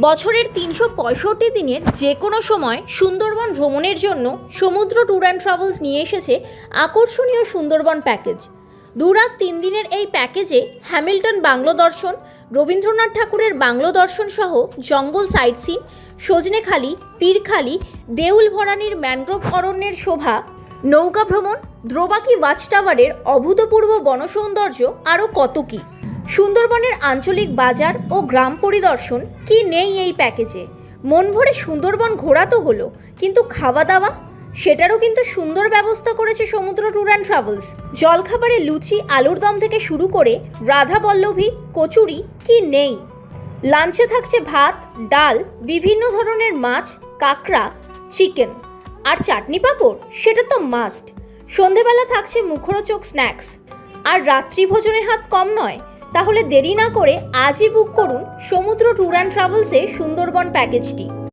বছরের ৩৬৫ দিনের যে কোনো সময় সুন্দরবন ভ্রমণের জন্য সমুদ্র ট্যুর অ্যান্ড ট্রাভেলস নিয়ে এসেছে আকর্ষণীয় সুন্দরবন প্যাকেজ। 2 রাত 3 দিনের এই প্যাকেজে হ্যামিল্টন বাংলো দর্শন, রবীন্দ্রনাথ ঠাকুরের বাংলো দর্শন সহ জঙ্গল সাইট সিন, সজনেখালি, পীরখালি, দেউল ভরানির ম্যানগ্রোভ অরণ্যের শোভা, নৌকা ভ্রমণ, দ্রোবাকি ওয়াচ টাওয়ারের অভূতপূর্ব বনসৌন্দর্য আরও কত কী। সুন্দরবনের আঞ্চলিক বাজার ও গ্রাম পরিদর্শন কি নেই এই প্যাকেজে। মন ভরে সুন্দরবন ঘোরা তো হলো, কিন্তু খাওয়া দাওয়া সেটারও কিন্তু সুন্দর ব্যবস্থা করেছে সমুদ্র ট্যুর অ্যান্ড ট্রাভেলস। জলখাবারে লুচি, আলুর দম থেকে শুরু করে রাধা পল্লবী, কচুরি কি নেই। লাঞ্চে থাকছে ভাত, ডাল, বিভিন্ন ধরনের মাছ, কাঁকড়া, চিকেন আর চাটনি পাঁপড়, সেটা তো মাস্ট। সন্ধেবেলা থাকছে মুখরোচক স্ন্যাক্স, আর রাত্রি ভোজনে হাত কম নয়। তাহলে দেরি না করে আজই বুক করুন সমুদ্র ট্যুর অ্যান্ড ট্রাভেলসের সুন্দরবন প্যাকেজটি।